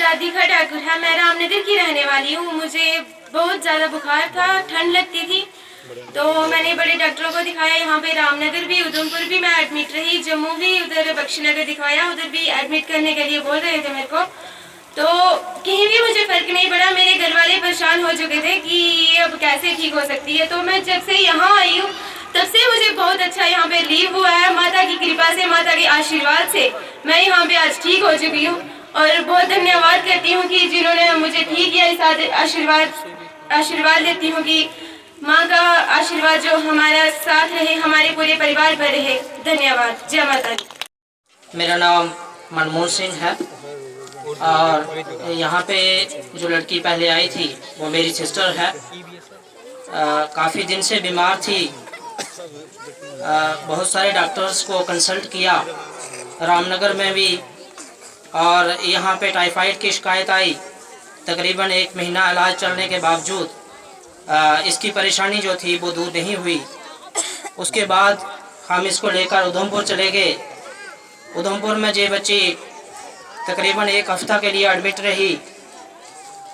राधिका ठाकुर है। मैं रामनगर की रहने वाली हूँ। मुझे बहुत ज़्यादा बुखार था, ठंड लगती थी, तो मैंने बड़े डॉक्टरों को दिखाया। यहाँ पे रामनगर भी, उधमपुर भी मैं एडमिट रही, जम्मू भी, उधर बख्शीनगर दिखाया, उधर भी एडमिट करने के लिए बोल रहे थे मेरे को, तो कहीं भी मुझे फर्क नहीं पड़ा। मेरे घर वाले परेशान हो चुके थे कि ये अब कैसे ठीक हो सकती है। तो मैं जब से यहाँ आई हूँ तब से मुझे बहुत अच्छा यहाँ पे रिलीव हुआ है। माता की कृपा से, माता के आशीर्वाद से मैं यहाँ पे आज ठीक हो चुकी हूँ और बहुत धन्यवाद करती हूँ कि जिन्होंने मुझे ठीक किया। इस आशीर्वाद लेती हूँ कि माँ का आशीर्वाद जो हमारा साथ रहे, हमारे पूरे परिवार पर रहे। धन्यवाद। जय माता दी। मेरा नाम मनमोहन सिंह है और यहाँ पे जो लड़की पहले आई थी वो मेरी सिस्टर है। काफ़ी दिन से बीमार थी। बहुत सारे डॉक्टर्स को कंसल्ट किया, रामनगर में भी, और यहाँ पे टाइफाइड की शिकायत आई। तकरीबन 1 महीना इलाज चलने के बावजूद इसकी परेशानी जो थी वो दूर नहीं हुई। उसके बाद हम इसको लेकर उधमपुर चले गए। उधमपुर में ये बच्ची तकरीबन 1 हफ्ता के लिए एडमिट रही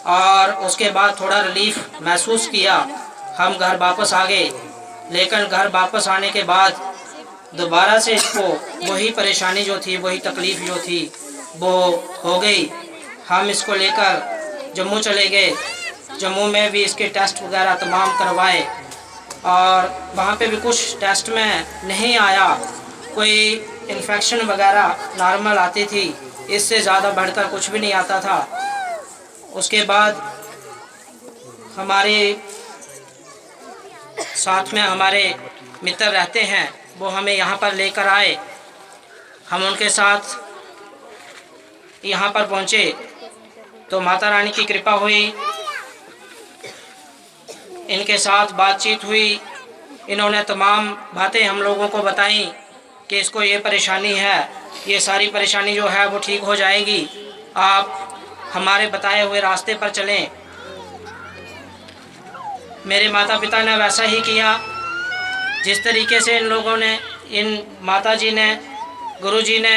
और उसके बाद थोड़ा रिलीफ महसूस किया। हम घर वापस आ गए, लेकिन घर वापस आने के बाद दोबारा से इसको वही परेशानी जो थी, वही तकलीफ़ जो थी वो हो गई। हम इसको लेकर जम्मू चले गए। जम्मू में भी इसके टेस्ट वगैरह तमाम करवाए और वहाँ पे भी कुछ टेस्ट में नहीं आया। कोई इन्फेक्शन वगैरह नॉर्मल आती थी, इससे ज़्यादा बढ़कर कुछ भी नहीं आता था। उसके बाद हमारे साथ में हमारे मित्र रहते हैं, वो हमें यहाँ पर लेकर आए। हम उनके साथ यहाँ पर पहुँचे तो माता रानी की कृपा हुई, इनके साथ बातचीत हुई। इन्होंने तमाम बातें हम लोगों को बताई कि इसको ये परेशानी है, ये सारी परेशानी जो है वो ठीक हो जाएगी, आप हमारे बताए हुए रास्ते पर चलें। मेरे माता पिता ने वैसा ही किया जिस तरीके से इन लोगों ने, इन माता जी ने, गुरु जी ने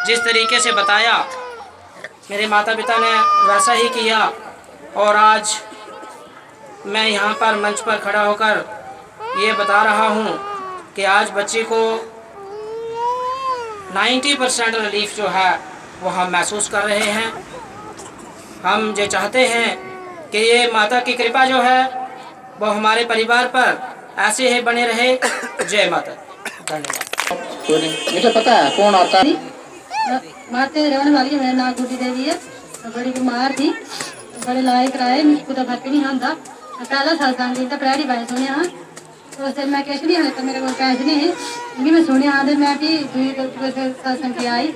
जिस तरीके से बताया, मेरे माता पिता ने वैसा ही किया। और आज मैं यहाँ पर मंच पर खड़ा होकर ये बता रहा हूँ कि आज बच्चे को 90% रिलीफ जो है वो हम महसूस कर रहे हैं। हम जो चाहते हैं कि ये माता की कृपा जो है वो हमारे परिवार पर ऐसे ही बने रहे। जय माता। धन्यवाद। मुझे पता है कौन आता है। माते रहने वाली मेरा नाम गुड्डी देवी है। बड़ी बीमार थी, बड़े लाए कराए, मुझको तो फर्क नहीं आता। पहला सत्संग तो प्रैरी बाय सुने हाँ, तो उससे मैं किश नहीं है, मेरे को पैसे नहीं है, मैं सुने हाँ, मैं भी सत्संग की आई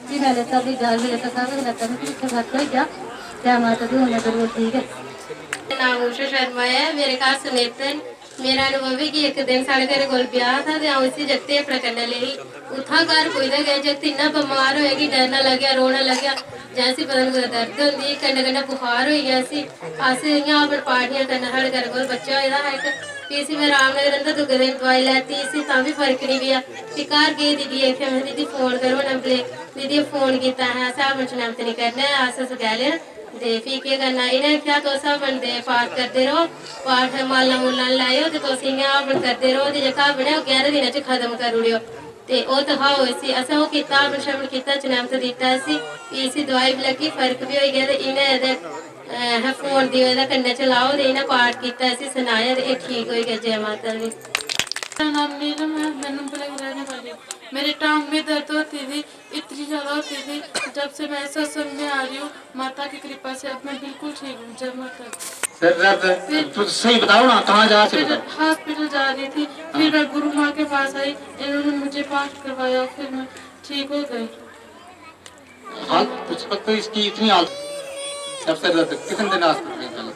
भी, मैं लेता भी घर भी लेता, सब लेता, मुझे फर्क हो गया। क्या माता दी होना बिल्कुल ठीक है। नाम उषा शर्मा है। मेरे घर सुनेतन मेरा अनुभव है कि एक दिन साढ़े घर कोल ब्याह था तो उसी जगते अपना करने ले उठा घर कोई गया, जगत इन्ना बीमार होएगी, डरना लग गया, रोना लग गया, जैसी पता नहीं दर्द होंगी, कन्ने कन्ने बुखार हो गया सी। अस इयां अपन पार्टियां करना, साढ़े घर कोल बच्चा होया है एक, इसी में रामनगर अंदर दूसरे दिन दवाई लैती, इसी तां भी फर्क नहीं पिया। फिर घर गई दीदी आखे, मैं दीदी फोन करो नंबरे, दीदी फोन किया है, अस नमत नहीं करना, अस गैले ते फ्ही केह् करना। इन्हें आखेआ तुस हवन दे पाठ करदे रहो, पाठ माला मूला लाओ ते तुस इ'यां हवन करदे रहो ते जेह्का हवन है ओह् 11 दिनें च खत्म करी ओड़ेओ ते ओह् दखाओ इसी। असें ओह् कीता, हवन शवन कीता, चनैमत दित्ता इसी, फ्ही इसी दवाई बी लग्गी, फर्क बी होई गया। ते इ'नें एह्दे फोन दी एह्दे कन्नै चलाओ ते इ'नें पाठ कीता, इसी सनाया ते एह् ठीक होई गया। जय माता दी। मेरा नाम नीलम है, मैं नंबर रहने वाली हूँ। मेरी टांग में दर्द होती थी, इतनी ज़्यादा होती थी। जब से मैं सत्संग में आ रही हूँ माता की कृपा से, अब मैं बिल्कुल ठीक हूँ। जय माता दी। तो सही बताओ ना, कहाँ जा से हॉस्पिटल जा रही थी, फिर मैं गुरु माँ के पास आई, इन्होंने मुझे पाठ करवाया, फिर मैं ठीक हो गई। हालत उस वक्त इसकी इतनी हालत, जब से कितने दिन हॉस्पिटल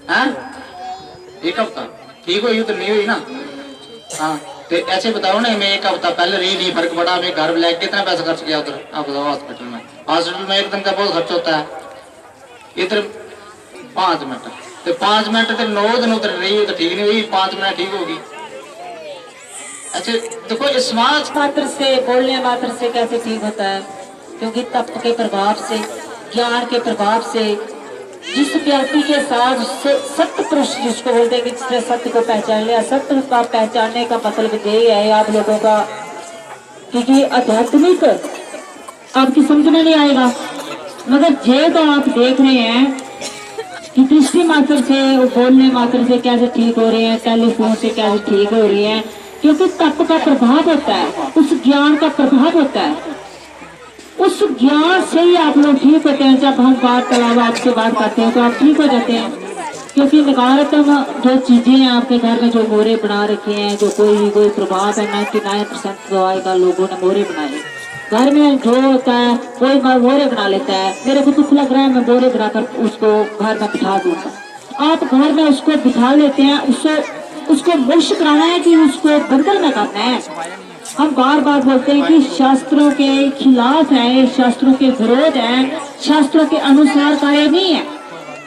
हैं? 1 हफ्ता ठीक हुई तो नहीं हुई ना। हाँ तो ऐसे बताओ ना, मैं 1 हफ्ता पहले रही नहीं, फर्क पड़ा, मैं घर लेके कितना पैसा खर्च किया उधर, आप बताओ। हॉस्पिटल में 1 दिन का बहुत खर्च होता है। इधर 5 मिनट तो 5 मिनट तो 9 दिन उधर रही हो तो ठीक नहीं हुई, 5 मिनट ठीक होगी। अच्छा देखो, इस समाज मात्र से, बोलने मात्र से कैसे ठीक होता है, क्योंकि तप के प्रभाव से ज्ञान के प्रभाव से जिस व्यक्ति के साथ सत्य पुरुष जिसको बोलते हैं कि जिसने सत्य को पहचान लिया, सत्य का पहचानने का मतलब यही है आप लोगों का कि आध्यात्मिक आपकी समझ में नहीं आएगा, मगर ये तो आप देख रहे हैं कि दृष्टि मात्र से बोलने मात्र से कैसे ठीक हो रहे हैं, टेलीफोन से कैसे ठीक हो रही है, क्योंकि तत्व का प्रभाव होता है, उस ज्ञान का प्रभाव होता है, उस ज्ञान से ही आप लोग ठीक होते हैं। जब हम वार्तालाप आपसे बात करते हैं तो आप ठीक हो जाते हैं, क्योंकि नकारात्मक जो चीजें हैं आपके घर में जो मोहरे बना रखे हैं, जो कोई प्रभाव है 99% दवाई का लोगों ने मोहरे बनाए। घर में जो होता है कोई मोहरे बना लेता है, मेरे को दुख लग रहा है मैं मोहरे बनाकर उसको घर में बिठा दूंगा। आप घर में उसको बिठा लेते हैं, उसको मुश्त कराना है कि उसको बंधन में करना है। हम बार बार बोलते हैं कि शास्त्रों के खिलाफ है, शास्त्रों के विरोध है, शास्त्रों के अनुसार कार्य नहीं है।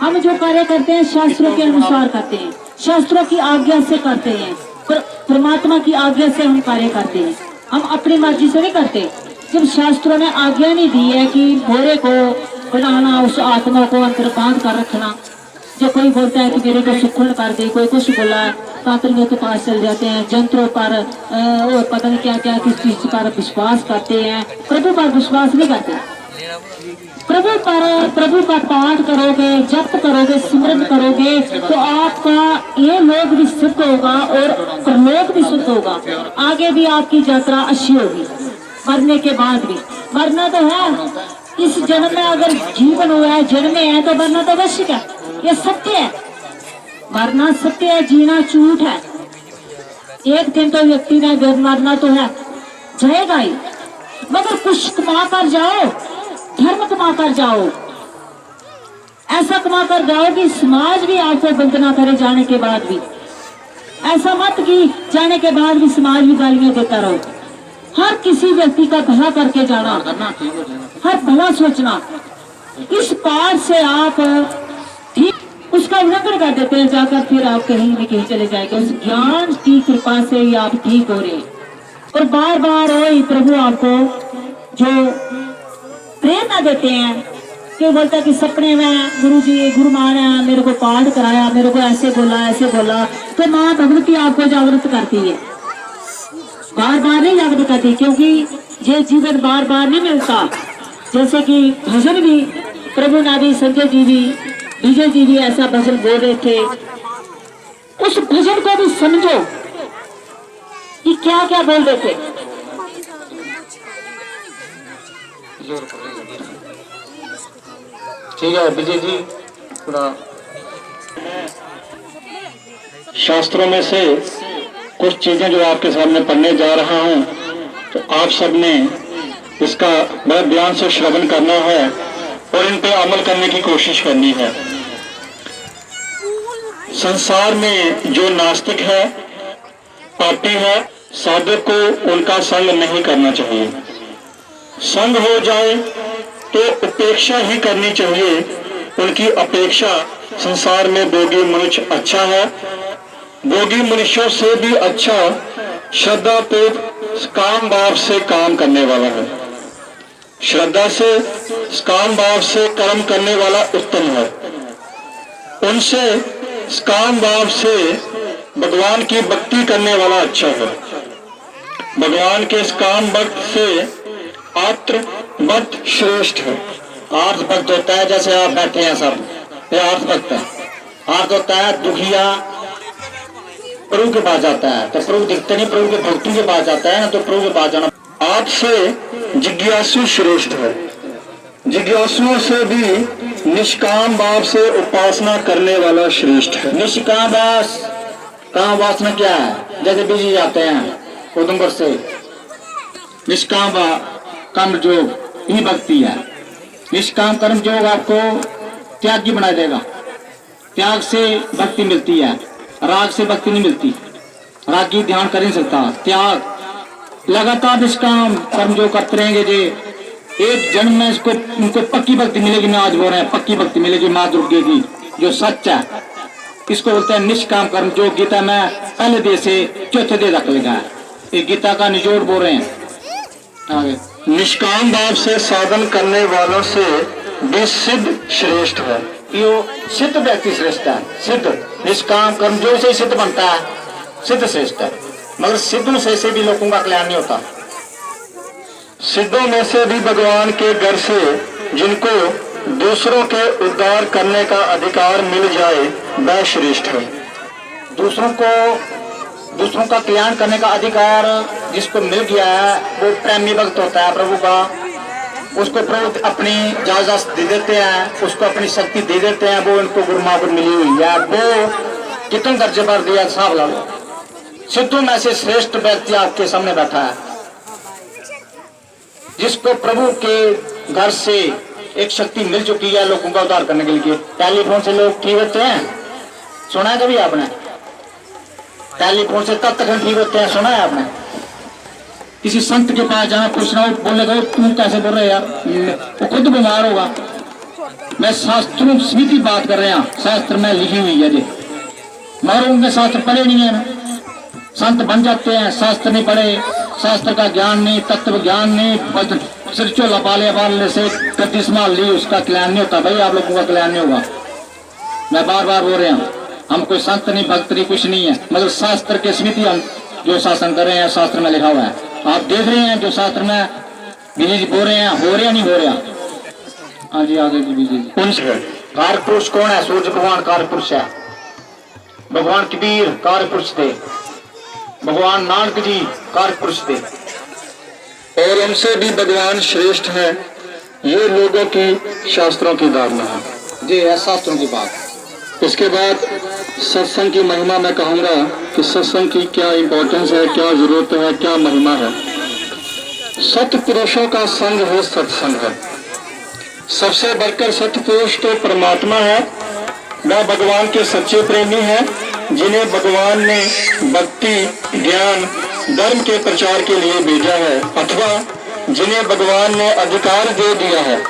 हम जो कार्य करते हैं शास्त्रों के अनुसार करते हैं, शास्त्रों की आज्ञा से करते हैं, परमात्मा की आज्ञा से हम कार्य करते हैं, हम अपनी मर्जी से नहीं करते। जब शास्त्रों ने आज्ञा नहीं दी है कि भोरे को बनाना, उस आत्मा को अंतर बांध कर रखना, जो कोई बोलता है कि मेरे को सुखन कर दे, कोई कुछ बोला है, तांत्रिकों के पास चल जाते हैं, जंत्रों पर और पता नहीं क्या क्या किस चीज पर विश्वास करते हैं, प्रभु पर विश्वास नहीं करते। प्रभु का पाठ करोगे, जप करोगे, सिमरन करोगे तो आपका ये लोक भी शुद्ध होगा और परलोक भी शुद्ध होगा। आगे भी आपकी यात्रा अच्छी होगी, मरने के बाद भी। मरना तो है, इस जन्म में अगर जीवन हुआ है, जन्मे है तो मरना तो अवश्य है, ये सत्य है। मरना सत्य है, जीना झूठ है। एक दिन तो व्यक्ति ने मरना तो है, जाएगा ही, मगर कुछ कमा कर जाओ, धर्म कमा कर जाओ, ऐसा कमा कर जाओ कि समाज भी आपको वंदना करे जाने के बाद भी। ऐसा मत कि जाने के बाद भी समाज भी गालियां देता रहो। हर किसी व्यक्ति का भला करके जाना, हर भला सोचना, इस पार से आप ठीक उसका उल्लंघन कर देते हैं, जाकर फिर आप कहीं न कहीं चले जाएंगे। उस ज्ञान की कृपा से ही आप ठीक हो रहे हैं। और बार बार वही प्रभु आपको जो प्रेरणा देते हैं कि बोलता है कि सपने में गुरु माँ ने मेरे को पाठ कराया, मेरे को ऐसे बोला, तो माँ भगवती आपको जागृत करती है, बार बार नहीं जागृत करती, क्योंकि ये जीवन बार बार नहीं मिलता। जैसे कि भजन भी प्रभु नादी संजय जी भी, विजय जी भी ऐसा भजन बोल रहे थे, उस भजन को भी समझो कि क्या क्या बोल रहे थे। ठीक है विजय जी, थोड़ा शास्त्रों में से कुछ चीजें जो आपके सामने पढ़ने जा रहा हूं, तो आप सबने इसका बड़े ध्यान से श्रवण करना है और इन पे अमल करने की कोशिश करनी है। संसार में जो नास्तिक है, पापी है, साधक को उनका संग नहीं करना चाहिए। संग हो जाए तो उपेक्षा ही करनी चाहिए। उनकी अपेक्षा संसार में भोगी मनुष्य अच्छा है, भोगी मनुष्यों से भी अच्छा श्रद्धा पूर्वक काम भाव से काम करने वाला है। श्रद्धा से काम भाव से कर्म करने वाला उत्तम है। उनसे काम भाव से भगवान की भक्ति करने वाला अच्छा है। भगवान के काम भक्त से आत्र भक्त श्रेष्ठ है। आर्थ भक्त होता है, जैसे आप बैठे हैं सब, ये आर्थ भक्त है। आर्थ होता है दुखिया प्रभु के पास जाता है, तो प्रभु दिखते नहीं, प्रभु के भक्तों के पास जाता है ना, तो प्रभु के पास जाना। आपसे जिज्ञासु श्रेष्ठ है। जिज्ञासुओं से भी निष्काम भाव से उपासना करने वाला श्रेष्ठ है। निष्काम भाव, काम वासना क्या है? जैसे बिजी जाते हैं उधमपुर से, निष्काम कर्म योग ही भक्ति है। निष्काम कर्म योग आपको त्यागी बना देगा। त्याग से भक्ति मिलती है, राग से भक्ति नहीं मिलती। रागी ध्यान कर नहीं सकता। त्याग लगातार निष्काम कर्म जो करते रहेंगे जी, एक जन्म में इसको उनको पक्की भक्ति मिलेगी। मैं आज बोल रहे हैं पक्की भक्ति मिलेगी माँ दुर्गे की, जो सच है। इसको बोलते हैं निष्काम कर्म, जो गीता में पहले दे से चौथे दे तक लिखा है। ये गीता का निचोड़ बोल रहे हैं आगे। निष्काम भाव से साधन करने वालों से भी सिद्ध श्रेष्ठ है। यो सिद्ध व्यक्ति श्रेष्ठ है। सिद्ध निष्काम कर्म जो से सिद्ध बनता है, सिद्ध श्रेष्ठ है। मगर सिद्धों से भी लोगों का कल्याण नहीं होता। सिद्धों में से भी भगवान के घर से जिनको दूसरों के उद्धार करने का अधिकार मिल जाए वह श्रेष्ठ है। दूसरों का कल्याण करने का अधिकार जिसको मिल गया है वो प्रेमी भक्त होता है प्रभु का। उसको प्रभु अपनी इजाजत दे देते हैं, उसको अपनी शक्ति दे देते हैं। वो उनको गुरु महापुर मिली हुई है। वो कितने दर्जे पर दिया साहब ला लो। सिद्धों में से श्रेष्ठ व्यक्ति आपके सामने बैठा है, जिसको प्रभु के घर से एक शक्ति मिल चुकी है लोगों का उद्धार करने के लिए। टेलीफोन से लोग ठीक होते हैं, सुना है कभी आपने? टेलीफोन से तब तक ठीक होते हैं, सुना है आपने? किसी संत के पास जहाँ पूछना हो, बोलने का तुम कैसे बोल रहे यार, वो खुद बीमार होगा। मैं शास्त्रों की बात कर रहे हैं, शास्त्र में लिखी हुई है जी, मगर उनके शास्त्र पढ़े नहीं है ना। संत बन जाते हैं, शास्त्र नहीं पढ़े, शास्त्र का ज्ञान नहीं, तत्व ज्ञान नहीं, सिर चोला पाले से कति संभाल ली, उसका कल्याण नहीं होता। भाई आप लोगों का कल्याण नहीं होगा। मैं बार बार बोल रहे हैं, हम कोई संत नहीं, भक्त नहीं, कुछ नहीं है, मगर शास्त्र के स्मृति हम जो शासन कर रहे हैं, शास्त्र में लिखा हुआ है। आप देख रहे हैं जो शास्त्र में विजय जी बोल रहे हैं, हो रहे हैं नहीं हो रहे हैं? हाँ जी आगे जी विजय जी। पुरुष है, कार्य पुरुष कौन है? सूर्य भगवान कार्य पुरुष है। भगवान कबीर कार्य पुरुष थे, भगवान नानक जी कार्य पुरुष थे, और उनसे भी भगवान श्रेष्ठ है। ये लोगों की शास्त्रों की धारणा है, ये है शास्त्रों की बात। इसके बाद सत्संग की महिमा मैं कहूँगा कि सत्संग की क्या इम्पोर्टेंस है, क्या जरूरत है, क्या महिमा है। सत्पुरुषों का संग है सत्संग है। सबसे बढ़कर सत्पुरुष तो परमात्मा है, वह भगवान के सच्चे प्रेमी है, जिन्हें भगवान ने भक्ति ज्ञान धर्म के प्रचार के लिए भेजा है, अथवा जिन्हें भगवान ने अधिकार दे दिया है,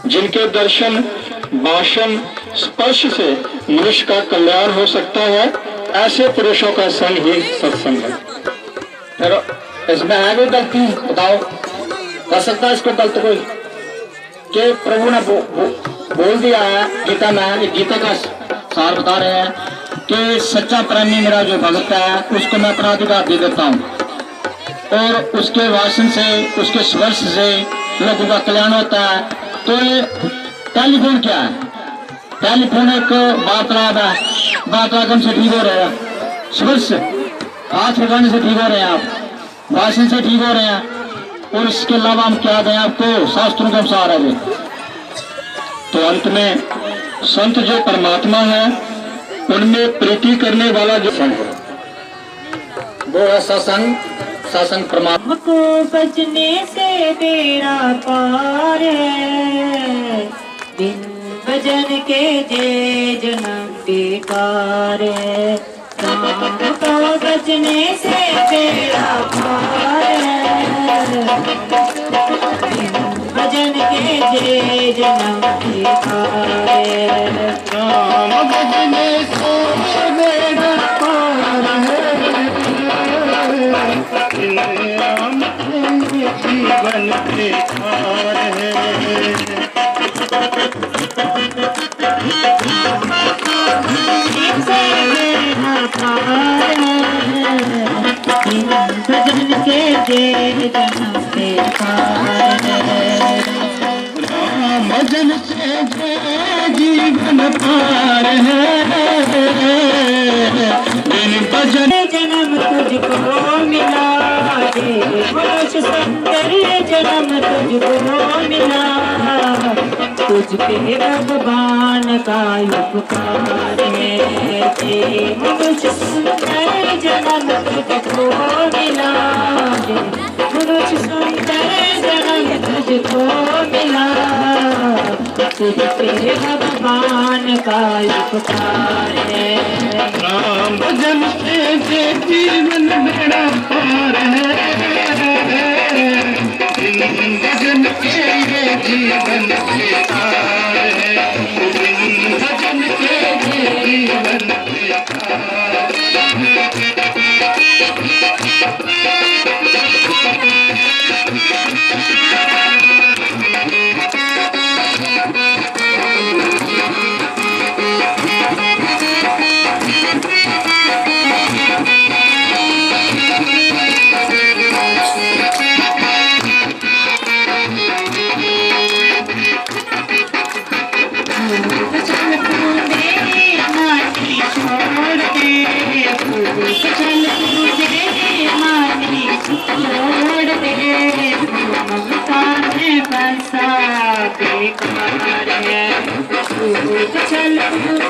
जिनके दर्शन भाषण स्पर्श से मनुष्य का कल्याण हो सकता है। ऐसे पुरुषों का संग ही सत्संग है। फिर इसमें है कोई गलती? बताओ, कर सकता है इसको गलत कोई? कि प्रभु ने बोल दिया है गीता में, गीता का सार बता रहे हैं कि सच्चा प्रेमी मेरा जो भक्त है उसको मैं अपना अधिकार दे देता हूँ, और उसके भाषण से, उसके स्पर्श से लोगों का कल्याण होता है। तो ये टेलीफोन क्या है? टेलीफोन एक वार्तालाप है, वार्तालाप से ठीक हो रहे हैं, स्पर्श हाथ लगाने से ठीक हो रहे हैं, आप भाषण से ठीक हो रहे हैं, और इसके अलावा हम क्या दें आपको? शास्त्रों के अनुसार है। तो अंत में संत जो परमात्मा है उनमें प्रीति करने वाला जो संत है वो है सत्संग। सत्संग परमात्मा को बचने से बेड़ा पार है, बिन भजन के जे जन्म बेकार है। राम को बचने से बेड़ा पार है, भजन के जे जन्म बेकार है। राम भजने से बेड़ा पार है, राम जीवन बेकार है। भजन के जे जन्म बेकार है। भजन से जीवन पार है, बिन भजन जन्म तुझको मिला, मनुष्य सुंदर जन्म तुझको मिला, तुझ पे भगवान का उपकार है। मनुष्य सुंदर जन्म तुझको मिला, मनुष्य सुंदर जन्म तुझको मिला, तुझ पे भगवान का उपकार है। राम भजन से जीवन बेड़ा पार है, बिन भजन के ये जीवन बेकार है, बिन भजन के ये जीवन बेकार है। है